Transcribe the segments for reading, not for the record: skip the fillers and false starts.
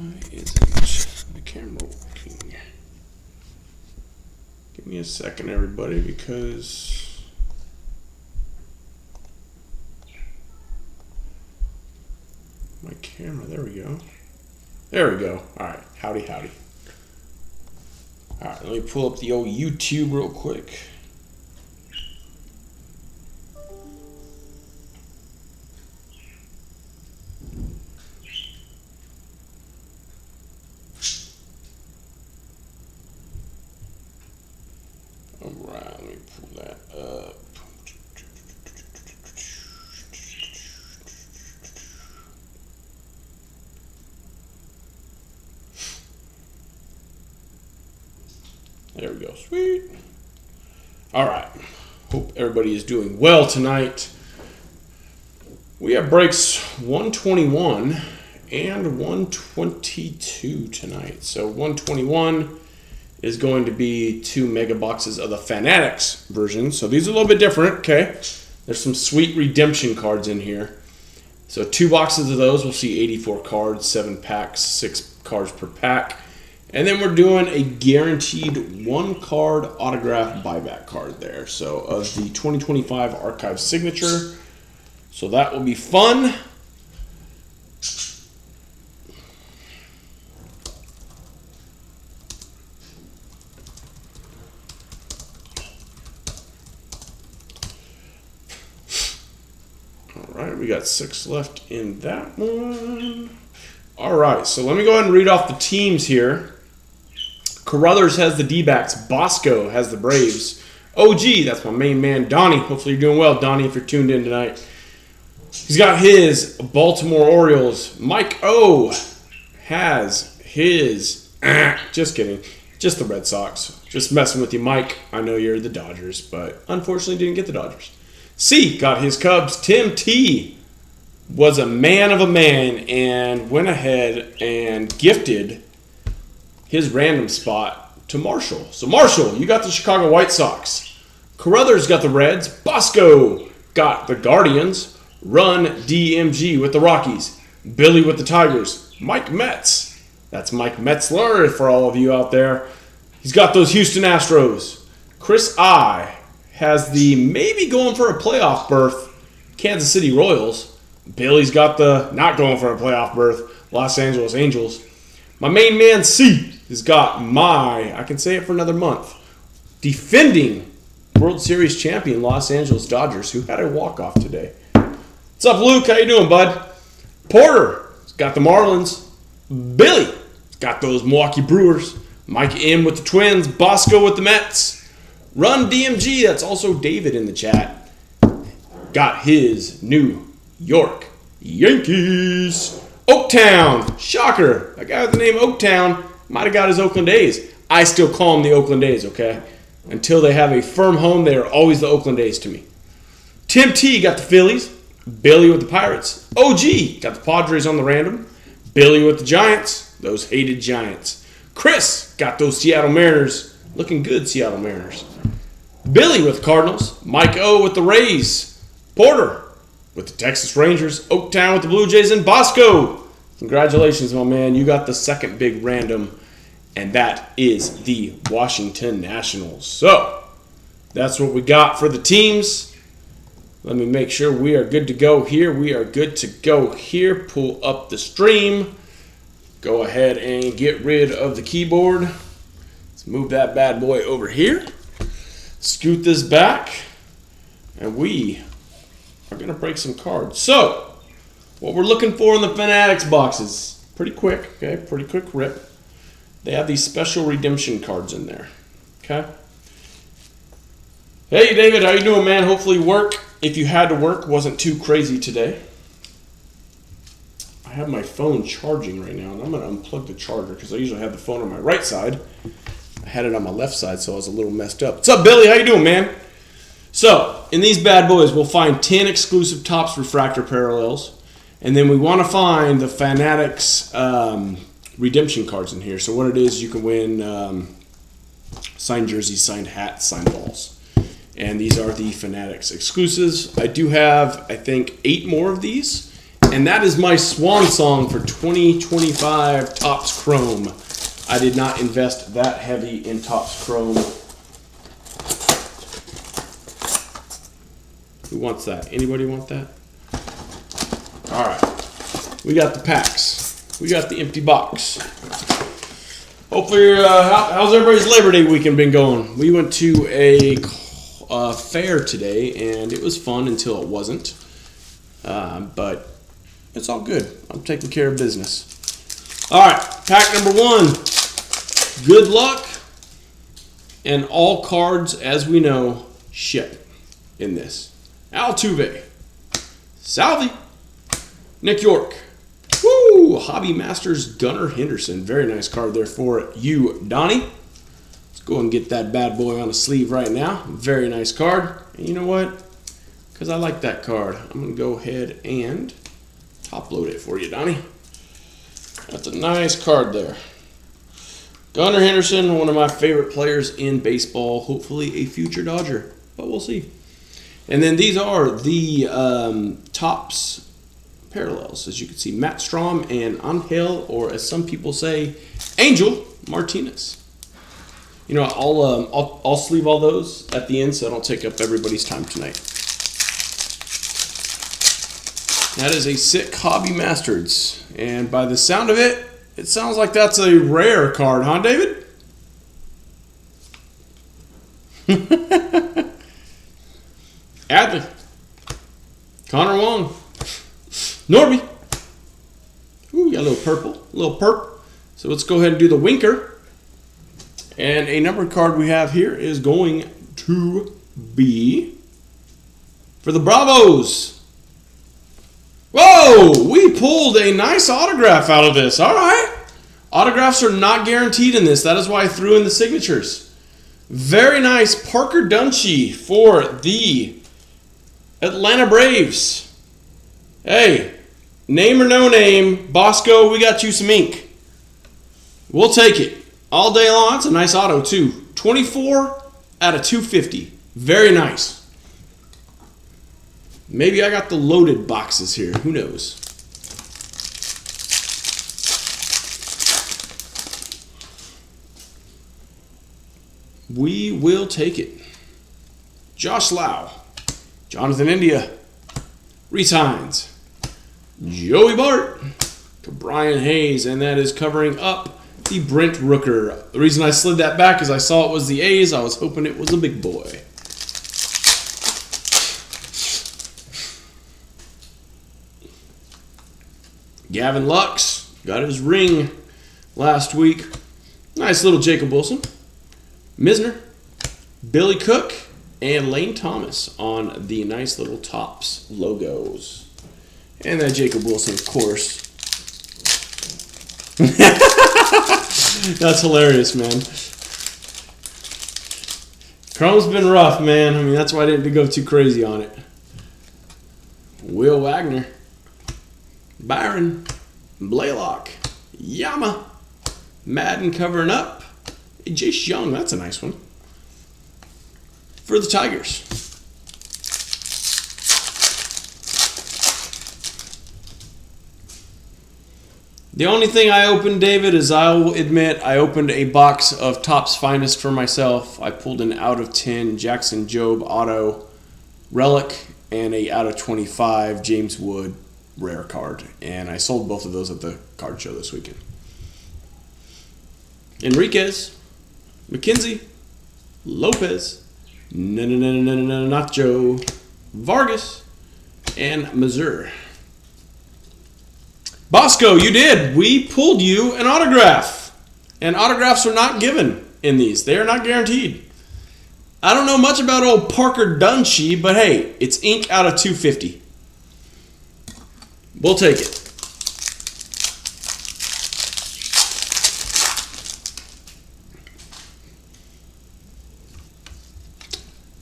Why isn't the camera working? Give me a second, everybody, because my camera, there we go. There we go. All right, howdy, howdy. All right, let me pull up the old YouTube real quick. All right, let me pull that up. There we go. Sweet. All right. Hope everybody is doing well tonight. We have breaks 121 and 122 tonight. So 121 is going to be 2 mega boxes of the Fanatics version. So these are a little bit different, okay? There's some sweet redemption cards in here. So 2 boxes of those. We'll see 84 cards, 7 packs, 6 cards per pack. And then we're doing a guaranteed 1 card autograph buyback card there. So of the 2025 Archive Signature. So that will be fun. All right, we got 6 left in that one. All right, so let me go ahead and read off the teams here. Carruthers has the D-backs. Bosco has the Braves. OG, that's my main man, Donnie. Hopefully you're doing well, Donnie, if you're tuned in tonight. He's got his Baltimore Orioles. Mike O has his, just kidding, just the Red Sox. Just messing with you, Mike. I know you're the Dodgers, but unfortunately didn't get the Dodgers. C got his Cubs. Tim T was a man of a man and went ahead and gifted his random spot to Marshall. So Marshall, you got the Chicago White Sox. Carruthers got the Reds. Bosco got the Guardians. Run DMG with the Rockies. Billy with the Tigers. Mike Metz. That's Mike Metzler for all of you out there. He's got those Houston Astros. Chris I has the maybe going for a playoff berth Kansas City Royals. Billy's got the not going for a playoff berth Los Angeles Angels. My main man C has got my, I can say it for another month, defending World Series champion Los Angeles Dodgers, who had a walk-off today. What's up, Luke? How you doing, bud? Porter's got the Marlins. Billy's got those Milwaukee Brewers. Mike M with the Twins. Bosco with the Mets. Run DMG, that's also David in the chat, got his New York Yankees. Oaktown, shocker. A guy with the name Oaktown might have got his Oakland A's. I still call them the Oakland A's, okay? Until they have a firm home, they are always the Oakland A's to me. Tim T got the Phillies. Billy with the Pirates. OG got the Padres on the random. Billy with the Giants. Those hated Giants. Chris got those Seattle Mariners. Looking good, Seattle Mariners. Billy with the Cardinals. Mike O with the Rays. Porter with the Texas Rangers. Oaktown with the Blue Jays. And Bosco. Congratulations, my man. You got the second big random, and that is the Washington Nationals. So, that's what we got for the teams. Let me make sure we are good to go here. We are good to go here. Pull up the stream. Go ahead and get rid of the keyboard. Let's move that bad boy over here. Scoot this back. And we are going to break some cards. So, what we're looking for in the Fanatics boxes, pretty quick, okay? Pretty quick rip. They have these special redemption cards in there, okay? Hey, David, how you doing, man? Hopefully work, if you had to work, wasn't too crazy today. I have my phone charging right now, and I'm going to unplug the charger because I usually have the phone on my right side. I had it on my left side, so I was a little messed up. What's up, Billy? How you doing, man? So, in these bad boys, we'll find 10 exclusive Topps refractor parallels. And then we want to find the Fanatics redemption cards in here. So what it is, you can win signed jerseys, signed hats, signed balls. And these are the Fanatics exclusives. I do have, I think, 8 more of these. And that is my swan song for 2025 Topps Chrome. I did not invest that heavy in Topps Chrome. Who wants that? Anybody want that? All right. We got the packs. We got the empty box. Hopefully, how's everybody's Labor Day weekend been going? We went to a fair today, and it was fun until it wasn't. But it's all good. I'm taking care of business. All right, pack number 1. Good luck. And all cards, as we know, ship in this. Altuve. Salvi. Nick York. Woo! Hobby Masters Gunnar Henderson. Very nice card there for you, Donnie. Let's go and get that bad boy on a sleeve right now. Very nice card. And you know what? Because I like that card, I'm going to go ahead and top load it for you, Donnie. That's a nice card there. Gunnar Henderson, one of my favorite players in baseball. Hopefully a future Dodger, but we'll see. And then these are the Topps parallels. As you can see, Matt Strom and Angel, or as some people say, Angel Martinez. You know, I'll sleeve all those at the end so I don't take up everybody's time tonight. That is a sick Hobby Masters. And by the sound of it, it sounds like that's a rare card, huh, David? Adley. Connor Wong. Norby. Ooh, we got a little purple. A little perp. So let's go ahead and do the winker. And a numbered card we have here is going to be for the Bravos. Whoa! We pulled a nice autograph out of this. All right. Autographs are not guaranteed in this. That is why I threw in the signatures. Very nice Parker Dunshee for the Atlanta Braves. Hey, name or no name, Bosco, we got you some ink. We'll take it all day long. That's a nice auto, too. 24 out of 250. Very nice. Maybe I got the loaded boxes here. Who knows? We will take it. Josh Lau. Jonathan India. Reese Hines. Joey Bart. Brian Hayes. And that is covering up the Brent Rooker. The reason I slid that back is I saw it was the A's. I was hoping it was a big boy. Gavin Lux got his ring last week. Nice little Jacob Wilson. Misner, Billy Cook, and Lane Thomas on the nice little Topps logos. And that Jacob Wilson, of course. That's hilarious, man. Chrome's been rough, man. I mean, that's why I didn't go too crazy on it. Will Wagner. Byron, Blaylock, Yama, Madden covering up, Jace Young, that's a nice one, for the Tigers. The only thing I opened, David, is I will admit I opened a box of Topps Finest for myself. I pulled an out of 10 Jackson Jobe auto relic and a out of 25 James Wood rare card, and I sold both of those at the card show this weekend. Enriquez, McKenzie, Lopez, Nacho, Vargas, and Mazur. Bosco, you did. We pulled you an autograph, and autographs are not given in these. They are not guaranteed. I don't know much about old Parker Dunshee, but hey, it's ink out of 250. We'll take it.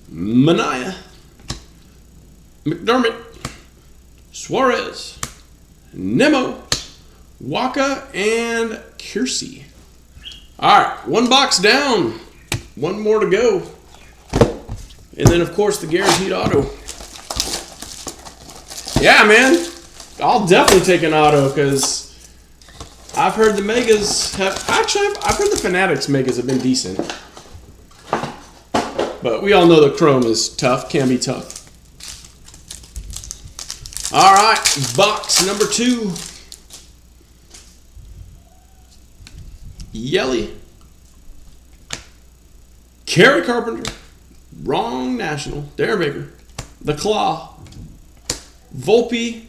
Mania, McDermott, Suarez, Nemo, Waka, and Kiersey. All right, one box down. One more to go. And then, of course, the guaranteed auto. Yeah, man. I'll definitely take an auto because I've heard the Megas have... Actually, I've heard the Fanatics Megas have been decent. But we all know that Chrome is tough, can be tough. All right, box number 2. Yelly. Kerry Carpenter. Wrong National. Darren Baker. The Claw. Volpe.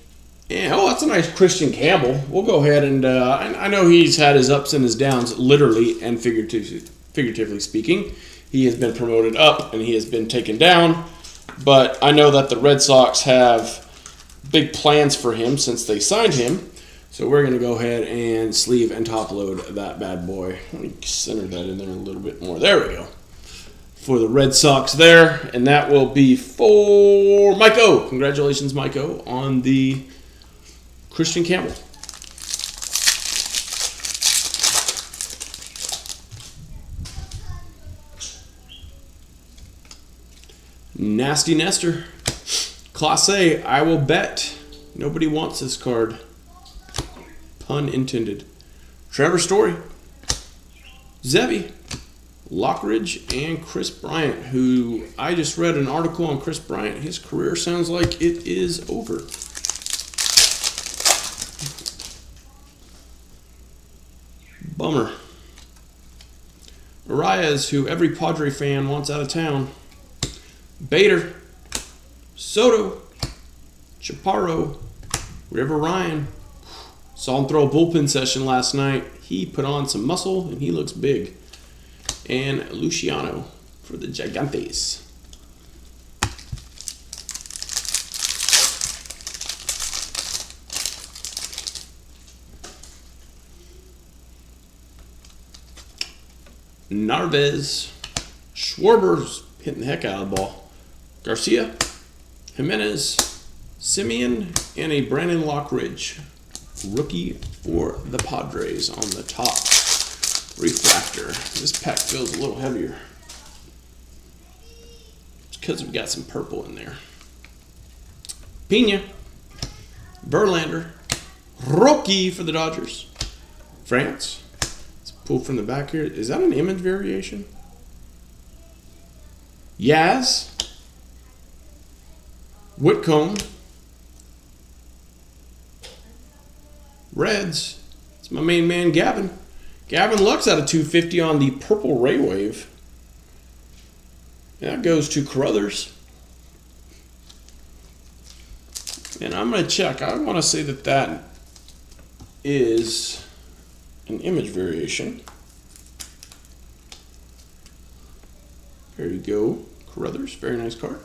And, oh, that's a nice Christian Campbell. We'll go ahead and... I know he's had his ups and his downs, literally and figuratively speaking. He has been promoted up and he has been taken down. But I know that the Red Sox have big plans for him since they signed him. So we're going to go ahead and sleeve and top load that bad boy. Let me center that in there a little bit more. There we go. For the Red Sox there. And that will be for Mike O. Congratulations, Mike O, on the Christian Campbell. Nasty Nestor. Class A, I will bet. Nobody wants this card. Pun intended. Trevor Story. Zevi. Lockridge and Chris Bryant, who I just read an article on Chris Bryant. His career sounds like it is over. Bummer. Arias, who every Padre fan wants out of town. Bader. Soto. Chaparro. River Ryan. Saw him throw a bullpen session last night. He put on some muscle and he looks big. And Luciano for the Gigantes. Narvaez. Schwarber's hitting the heck out of the ball. Garcia. Jimenez. Simeon. And a Brandon Lockridge. Rookie for the Padres on the top. Refractor. This pack feels a little heavier. It's because we got some purple in there. Pena. Verlander. Rookie for the Dodgers. France. Let's pull from the back here. Is that an image variation? Yaz. Whitcomb. Reds. It's my main man, Gavin. Gavin Lux out of 250 on the Purple Ray Wave. That goes to Carruthers. And I'm going to check. I want to say that that is an image variation. There you go. Carruthers. Very nice card.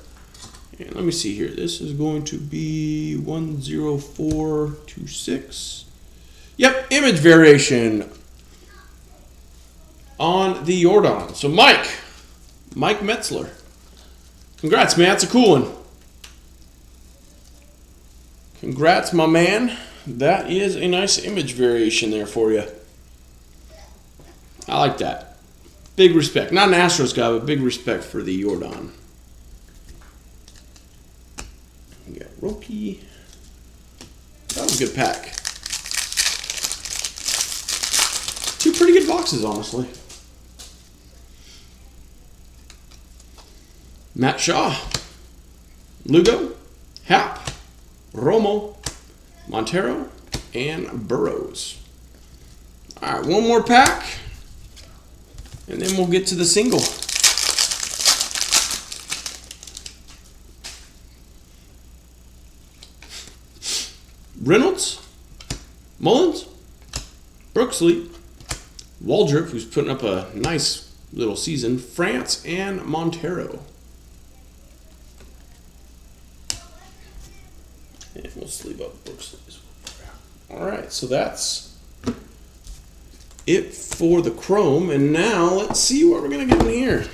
And let me see here. This is going to be 10426. Yep, image variation on the Jordan. So Mike Metzler. Congrats, man. That's a cool one. Congrats, my man. That is a nice image variation there for you. I like that. Big respect. Not an Astros guy, but big respect for the Jordan. We got Roki. That was a good pack. Two pretty good boxes, honestly. Matt Shaw. Lugo. Happ. Romo. Montero. And Burrows. All right, one more pack. And then we'll get to the single. Reynolds. Mullins. Brooksley. Waldrop, who's putting up a nice little season. France and Montero. And we'll sleeve up Brooksley as well. All right, so that's it for the Chrome. And now let's see what we're going to get in here.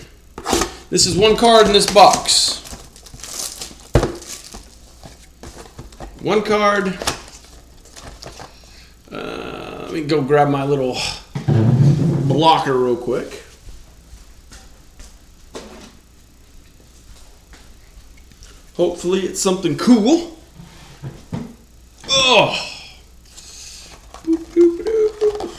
This is one card in this box. One card. Let me go grab my little blocker real quick. Hopefully it's something cool. Oh. Boop, boop, boop.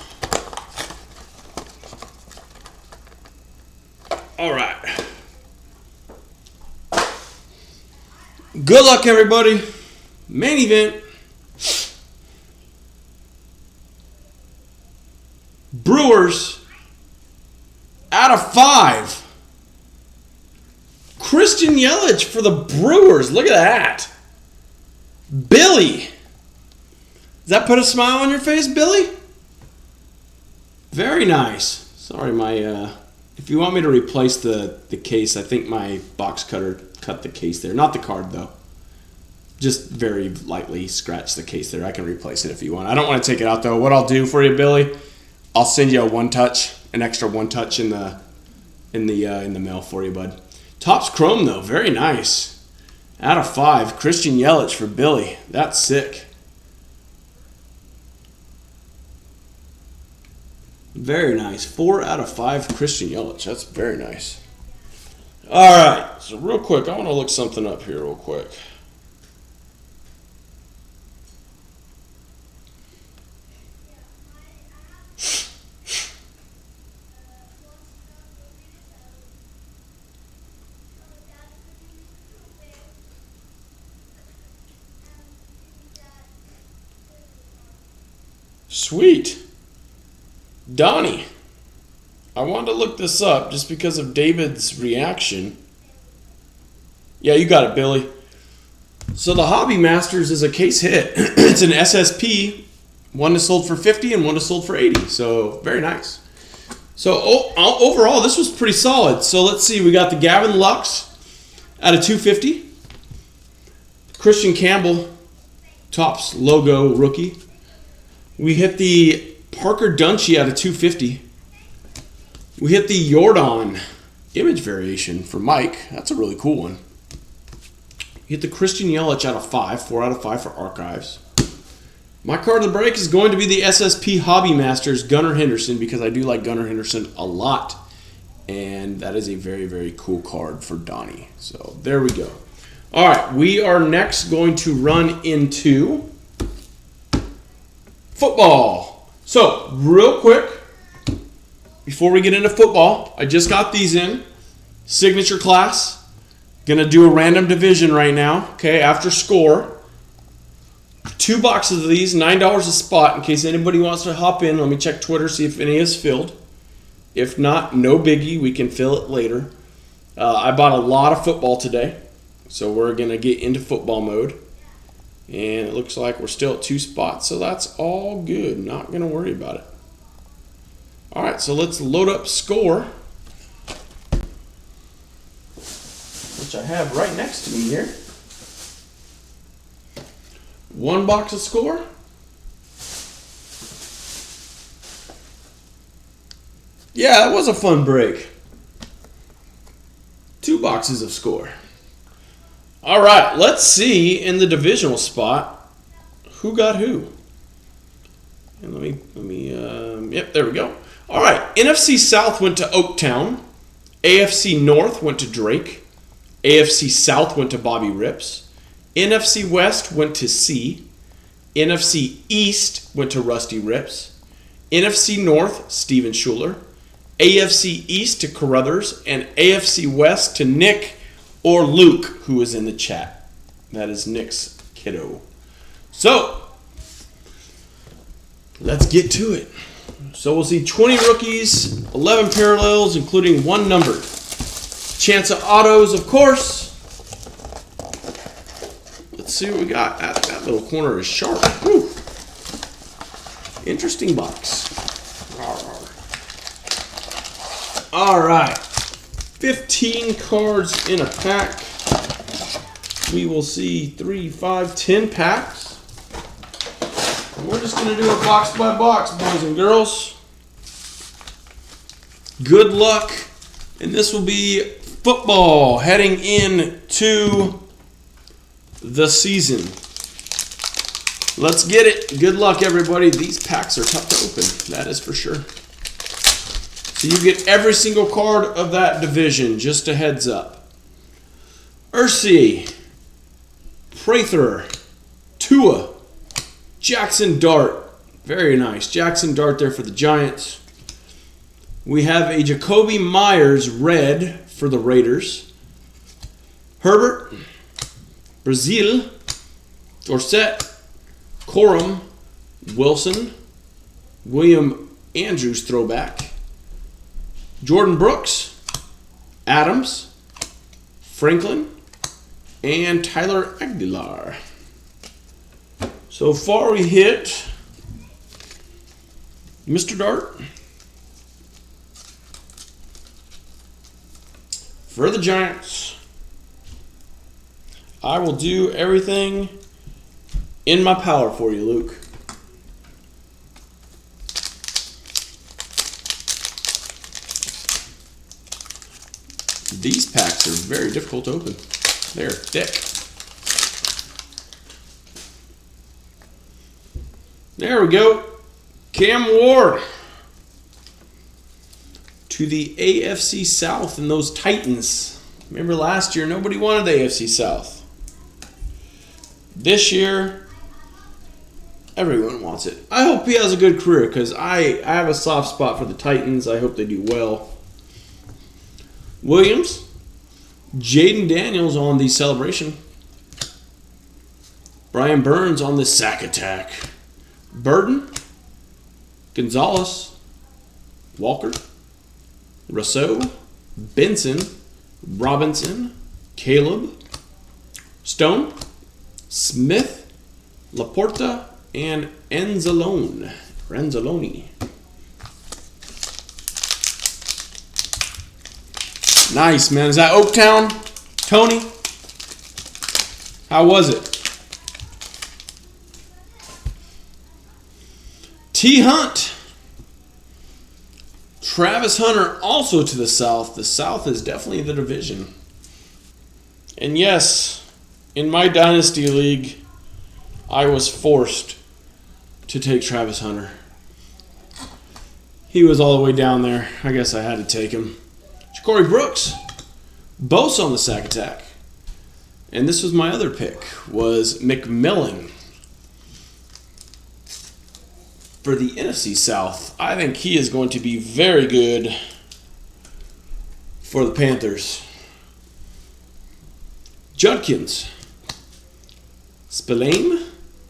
All right. Good luck, everybody. Main event. Brewers out of 5. Christian Yelich for the Brewers. Look at that. Billy. Does that put a smile on your face, Billy? Very nice. Sorry, if you want me to replace the case, I think my box cutter cut the case there. Not the card, though. Just very lightly scratch the case there. I can replace it if you want. I don't want to take it out, though. What I'll do for you, Billy, I'll send you an extra one touch in the mail for you, bud. Topps Chrome, though, very nice. Out of 5, Christian Yelich for Billy. That's sick. Very nice. 4 out of 5, Christian Yelich. That's very nice. All right. So real quick, I want to look something up here real quick. Sweet. Donnie. I wanted to look this up just because of David's reaction. Yeah, you got it, Billy. So the Hobby Masters is a case hit. It's an SSP. One is sold for 50 and one is sold for 80. So very nice. So overall, this was pretty solid. So let's see. We got the Gavin Lux out of 250. Christian Campbell, Topps logo rookie. We hit the Parker Dungy out of 250. We hit the Jordan image variation for Mike. That's a really cool one. We hit the Christian Yelich out of 5. 4 out of 5 for Archives. My card of the break is going to be the SSP Hobby Masters Gunnar Henderson because I do like Gunnar Henderson a lot. And that is a very, very cool card for Donnie. So there we go. All right, we are next going to run into football. So, real quick, before we get into football, I just got these in. Signature class. Gonna do a random division right now, okay, after score. 2 boxes of these, $9 a spot, in case anybody wants to hop in. Let me check Twitter, see if any is filled. If not, no biggie, we can fill it later. I bought a lot of football today, so we're gonna get into football mode. And it looks like we're still at 2 spots, so that's all good. Not going to worry about it. All right, so let's load up score, which I have right next to me here. 1 box of score. Yeah, that was a fun break. 2 boxes of score. All right, let's see in the divisional spot who got who. And yep, there we go. All right, NFC South went to Oaktown. AFC North went to Drake. AFC South went to Bobby Rips. NFC West went to C. NFC East went to Rusty Rips. NFC North, Steven Schuler. AFC East to Carruthers. And AFC West to Nick or Luke, who is in the chat. That is Nick's kiddo. So, let's get to it. So we'll see 20 rookies, 11 parallels, including 1 numbered. Chance of autos, of course. Let's see what we got. That little corner is sharp. Whew. Interesting box. All right. 15 cards in a pack. We will see 3, 5, 10 packs. And we're just going to do it box by box, boys and girls. Good luck. And this will be football heading into the season. Let's get it. Good luck, everybody. These packs are tough to open. That is for sure. So you get every single card of that division. Just a heads up. Ursi, Prather, Tua, Jackson Dart. Very nice. Jackson Dart there for the Giants. We have a Jacoby Myers red for the Raiders. Herbert, Brazil, Dorsett, Corum, Wilson, William Andrews throwback, Jordan Brooks, Adams, Franklin, and Tyler Aguilar. So far we hit Mr. Dart for the Giants. I will do everything in my power for you, Luke. These packs are very difficult to open. They're thick. There we go. Cam Ward to the AFC South and those Titans. Remember last year, nobody wanted the AFC South. This year, everyone wants it. I hope he has a good career because I have a soft spot for the Titans. I hope they do well. Williams, Jaden Daniels on the celebration. Brian Burns on the sack attack. Burden, Gonzalez, Walker, Rousseau, Benson, Robinson, Caleb, Stone, Smith, Laporta, and Renzoloni. Nice, man. Is that Oaktown? Tony? How was it? T. Hunt. Travis Hunter also to the South. The South is definitely the division. And yes, in my Dynasty League, I was forced to take Travis Hunter. He was all the way down there. I guess I had to take him. Corey Brooks, Bosa on the sack attack. And this was my other pick, was McMillan. For the NFC South, I think he is going to be very good for the Panthers. Judkins, Spillane,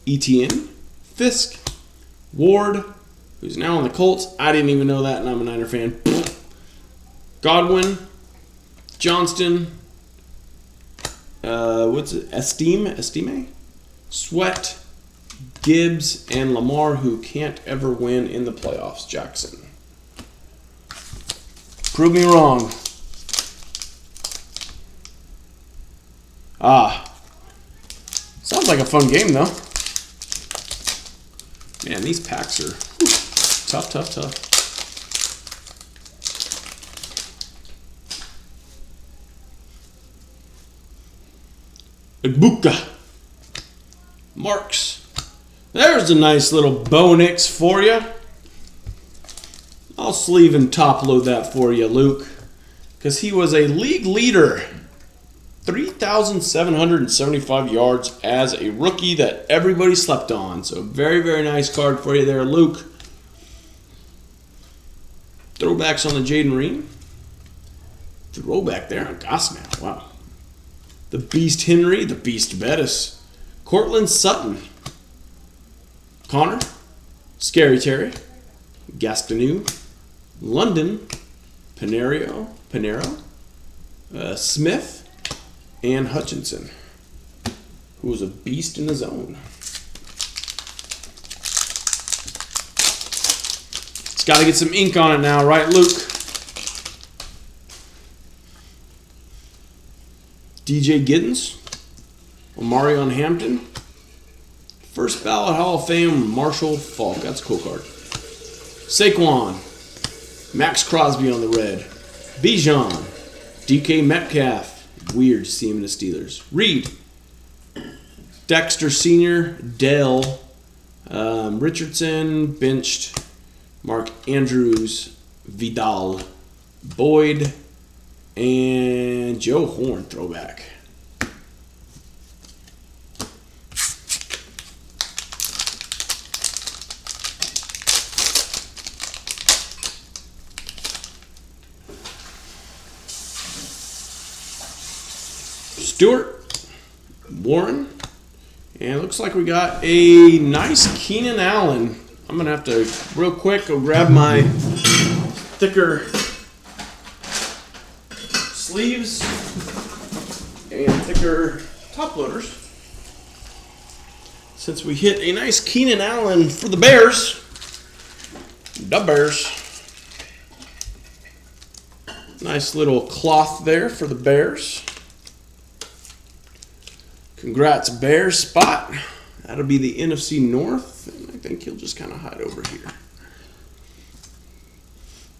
Etienne, Fisk, Ward, who's now on the Colts. I didn't even know that, and I'm a Niner fan. Godwin, Johnston, Estime, Sweat, Gibbs, and Lamar, who can't ever win in the playoffs. Jackson. Prove me wrong. Sounds like a fun game, though. Man, these packs are tough. Igbuka. Marks. There's a nice little Bo Nix for you. I'll sleeve and top load that for you, Luke. Because he was a league leader. 3,775 yards as a rookie that everybody slept on. So very, very nice card for you there, Luke. Throwbacks on the Jaden Reed. Throwback there on Gosnow. Wow. The Beast Henry, the Beast Bettis, Cortland Sutton, Connor, Scary Terry, Gastineau, London, Panero, Smith, and Hutchinson, who was a beast in his own. It's got to get some ink on it now, right, Luke? DJ Giddens, Omarion Hampton, first ballot Hall of Fame Marshall Faulk. That's a cool card. Saquon, Max Crosby on the red, Bijan, DK Metcalf. Weird to see him in the Steelers. Reed, Dexter Sr., Dell, Richardson, benched, Mark Andrews, Vidal, Boyd, and Joe Horn throwback. Stewart, Warren, and it looks like we got a nice Keenan Allen. I'm going to have to, real quick, go grab my thicker sleeves and thicker top loaders. Since we hit a nice Keenan Allen for the Bears. The Bears. Nice little cloth there for the Bears. Congrats, Bears spot. That'll be the NFC North. And I think he'll just kind of hide over here.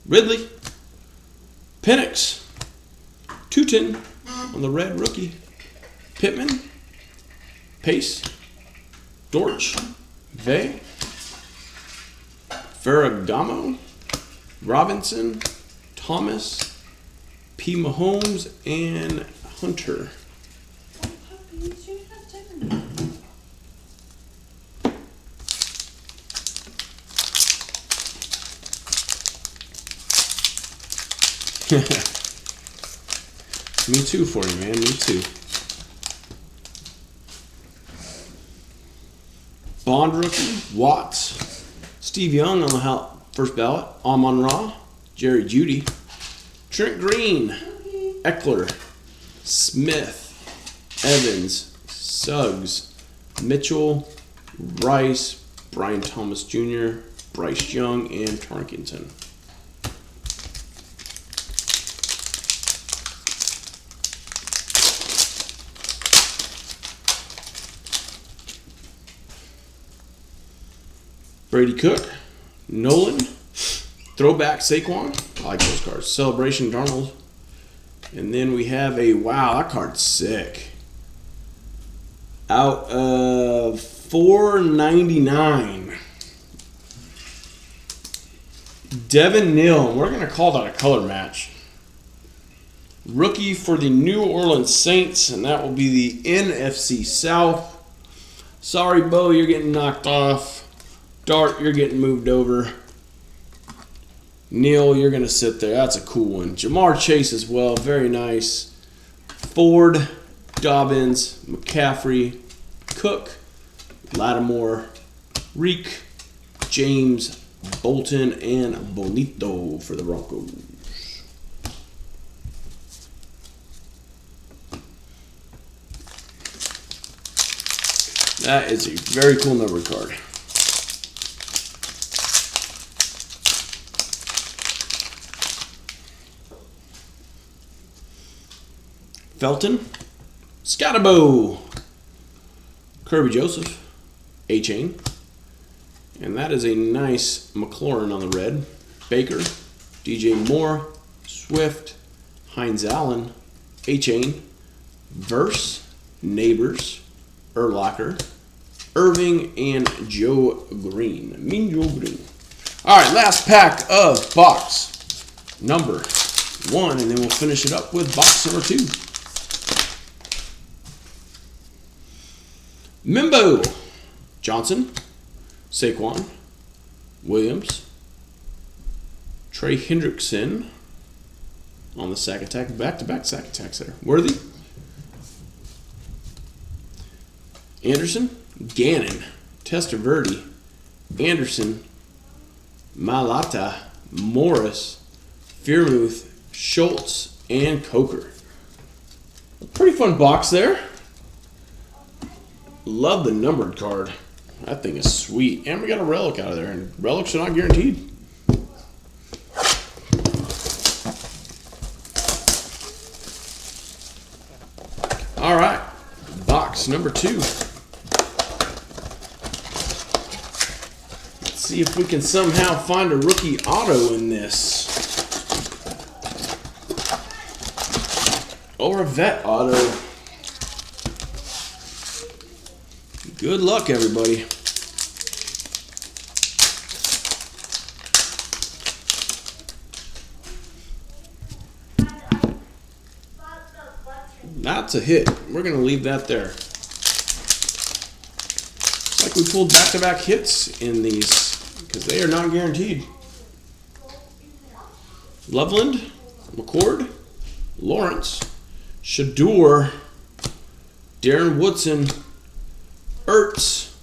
Ridley. Penix. Tootin on the red rookie. Pittman. Pace. Dortch. Vey. Ferragamo. Robinson. Thomas. P. Mahomes. And Hunter. Me too for you, man. Me too. Bond rookie, Watts. Steve Young on the first ballot. Amon-Ra. Jerry Jeudy. Trent Green. Eckler. Smith. Evans. Suggs. Mitchell. Rice. Brian Thomas Jr. Bryce Young. And Tarkington. Brady Cook, Nolan, throwback Saquon, I like those cards. Celebration Darnold, and then we have a wow, that card's sick. Out of $4.99, Devin Neal. We're gonna call that a color match. Rookie for the New Orleans Saints, and that will be the NFC South. Sorry, Bo, you're getting knocked off. Dart, you're getting moved over. Neil, you're going to sit there. That's a cool one. Jamar Chase as well. Very nice. Ford, Dobbins, McCaffrey, Cook, Lattimore, Reek, James, Bolton, and Bonito for the Broncos. That is a very cool numbered card. Felton, Scottibo, Kirby Joseph, A-Chain, and that is a nice McLaurin on the red. Baker, DJ Moore, Swift, Hines Allen, A-Chain, Verse, Neighbors, Urlacher, Irving, and Joe Green. Mean Joe Green. All right, last pack of box number 1, and then we'll finish it up with box number 2. Mimbo, Johnson, Saquon, Williams, Trey Hendrickson on the sack attack, back-to-back sack attacks there. Worthy, Anderson, Gannon, Testaverde, Anderson, Malata, Morris, Fearmouth, Schultz, and Coker. A pretty fun box there. Love the numbered card. That thing is sweet. And we got a relic out of there. And relics are not guaranteed. All right. Box number 2. Let's see if we can somehow find a rookie auto in this. Or a vet auto. Good luck, everybody. That's a hit. We're going to leave that there. It's like we pulled back-to-back hits in these because they are not guaranteed. Loveland, McCord, Lawrence, Shador, Darren Woodson, Ertz,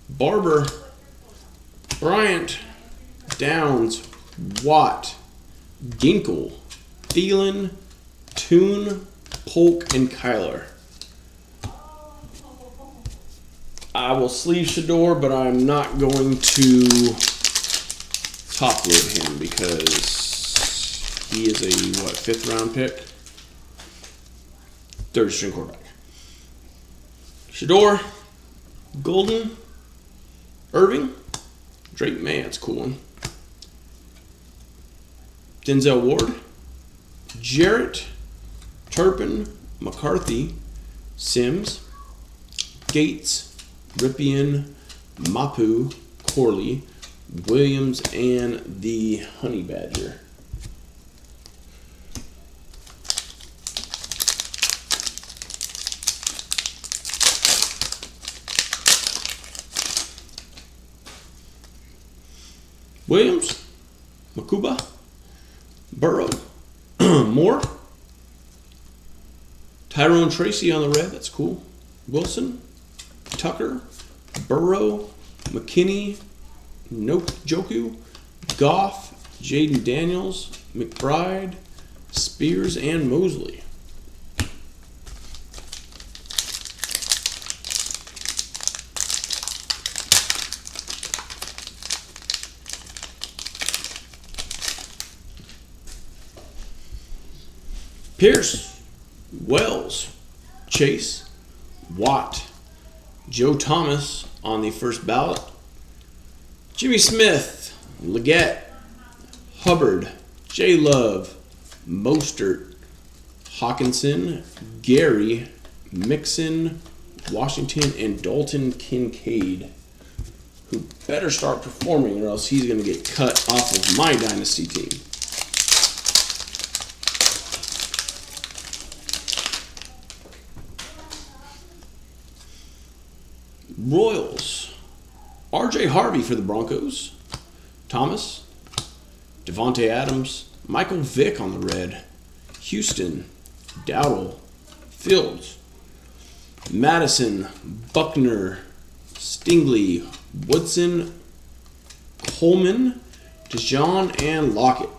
Barber, Bryant, Downs, Watt, Ginkle, Thielen, Toon, Polk, and Kyler. I will sleeve Shador, but I'm not going to top load him because he is a, 5th round pick? 3rd string quarterback. Shador, Golden, Irving, Drake May, that's a cool one. Denzel Ward, Jarrett, Turpin, McCarthy, Sims, Gates, Ripien, Mapu, Corley, Williams, and the Honey Badger. Williams, Makuba, Burrow, Moore, Tyrone Tracy on the red, that's cool. Wilson, Tucker, Burrow, McKinney, Joku, Goff, Jaden Daniels, McBride, Spears, and Mosley. Pierce, Wells, Chase, Watt, Joe Thomas on the first ballot, Jimmy Smith, Leggett, Hubbard, J. Love, Mostert, Hawkinson, Gary, Mixon, Washington, and Dalton Kincaid, who better start performing or else he's going to get cut off of my dynasty team. Royals, R.J. Harvey for the Broncos, Thomas, Devontae Adams, Michael Vick on the red, Houston, Dowdle, Fields, Madison, Buckner, Stingley, Woodson, Coleman, DeJean, and Lockett.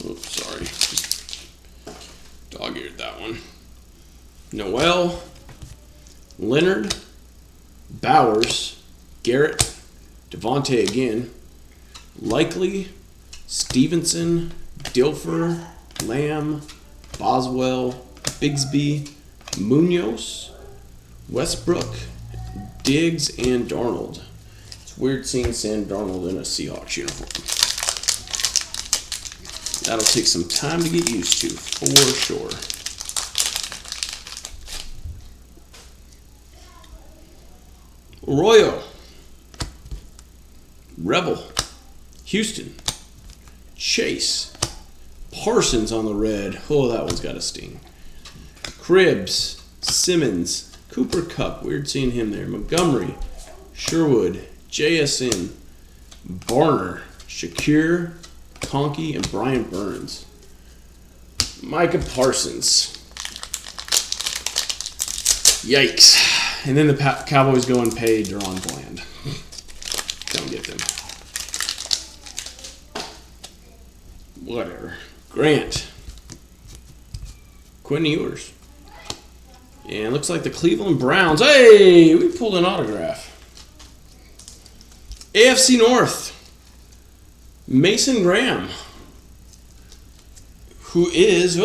Oops, sorry. Just dog-eared that one. Noel, Leonard, Bowers, Garrett, Devontae again, Likely, Stevenson, Dilfer, Lamb, Boswell, Bigsby, Munoz, Westbrook, Diggs, and Darnold. It's weird seeing Sam Darnold in a Seahawks uniform. That'll take some time to get used to, for sure. Arroyo, Rebel, Houston, Chase, Parsons on the red. Oh, that one's got a sting. Cribbs, Simmons, Cooper Kupp. Weird seeing him there. Montgomery, Sherwood, JSN, Barner, Shakir, Conkey, and Brian Burns. Micah Parsons. Yikes. And then the Cowboys go and pay Deron Bland. Don't get them. Whatever. Grant. Quinn Ewers. And looks like the Cleveland Browns. Hey, we pulled an autograph. AFC North. Mason Graham. Who is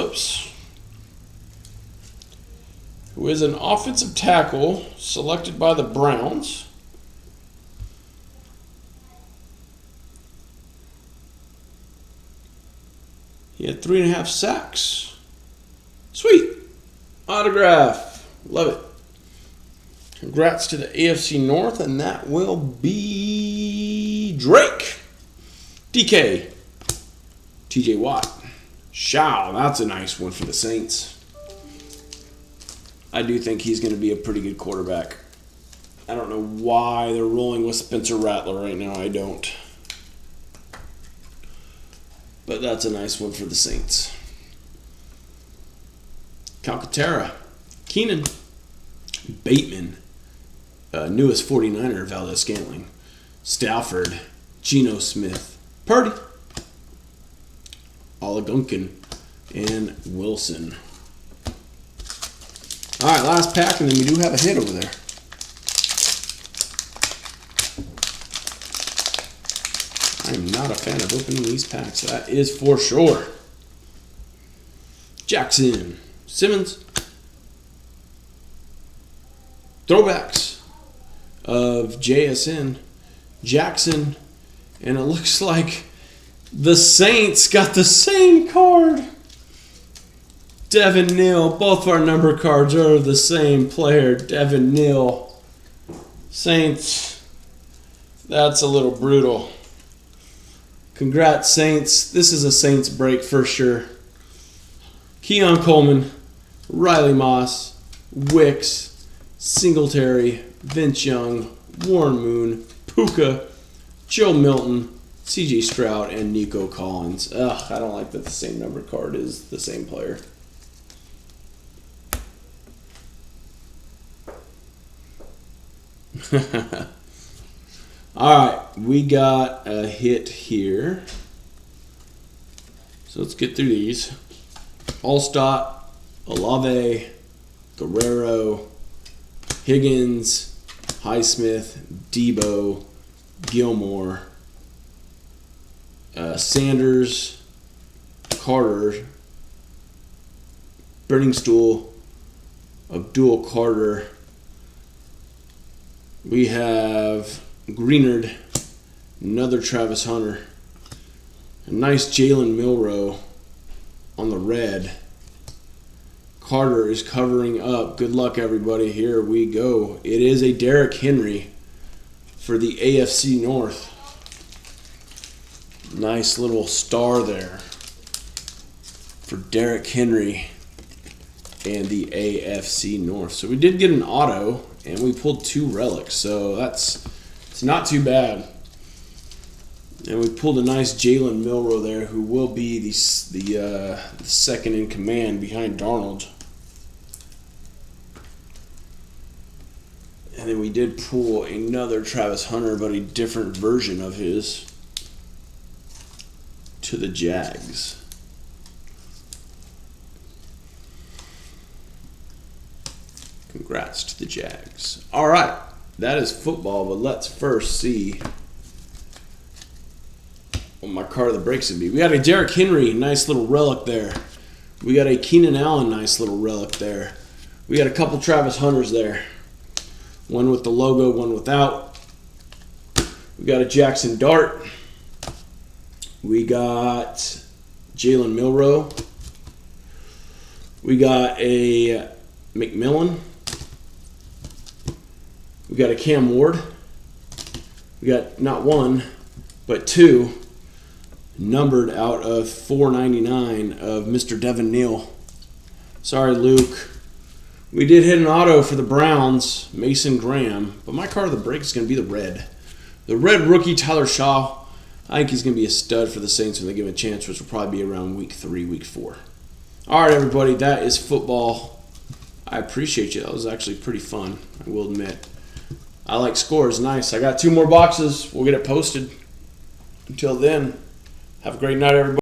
an offensive tackle selected by the Browns. He had 3.5 sacks. Sweet. Autograph. Love it. Congrats to the AFC North, and that will be Drake. DK. TJ Watt. Shao. That's a nice one for the Saints. I do think he's going to be a pretty good quarterback. I don't know why they're rolling with Spencer Rattler right now. I don't. But that's a nice one for the Saints. Calcaterra, Keenan, Bateman, newest 49er, Valdez-Scantling, Stafford, Geno Smith, Purdy, Olagunkin, and Wilson. All right, last pack, and then we do have a hit over there. I am not a fan of opening these packs. That is for sure. Jackson, Simmons. Throwbacks of JSN, Jackson, and it looks like the Saints got the same card. Devin Neal. Both our number cards are the same player, Devin Neal. Saints. That's a little brutal. Congrats, Saints. This is a Saints break for sure. Keon Coleman, Riley Moss, Wicks, Singletary, Vince Young, Warren Moon, Puka, Joe Milton, C.J. Stroud, and Nico Collins. Ugh, I don't like that the same number card is the same player. Alright, we got a hit here. So let's get through these. Allstott, Olave, Guerrero, Higgins, Highsmith, Debo, Gilmore, Sanders, Carter, Burningstool, Abdul Carter. We have Greenard, another Travis Hunter, a nice Jalen Milroe on the red. Carter is covering up. Good luck, everybody. Here we go. It is a Derrick Henry for the AFC North. Nice little star there for Derrick Henry and the AFC North. So we did get an auto, and we pulled 2 relics. So it's not too bad. And we pulled a nice Jalen Milroe there, who will be the second in command behind Darnold. And then we did pull another Travis Hunter, but a different version of his, to the Jags. Congrats to the Jags. All right, that is football, but let's first see what my card of the breaks would be. We got a Derrick Henry, nice little relic there. We got a Keenan Allen, nice little relic there. We got a couple Travis Hunters there. One with the logo, one without. We got a Jackson Dart. We got Jalen Milroe. We got a McMillan. We got a Cam Ward. We got not one, but 2 numbered out of 499 of Mr. Devin Neal. Sorry, Luke. We did hit an auto for the Browns, Mason Graham, but my card of the break is going to be the red. The red rookie, Tyler Shaw. I think he's going to be a stud for the Saints when they give him a chance, which will probably be around week 3, week 4. All right, everybody, that is football. I appreciate you. That was actually pretty fun, I will admit. I like scores. Nice. I got 2 more boxes. We'll get it posted. Until then, have a great night, everybody.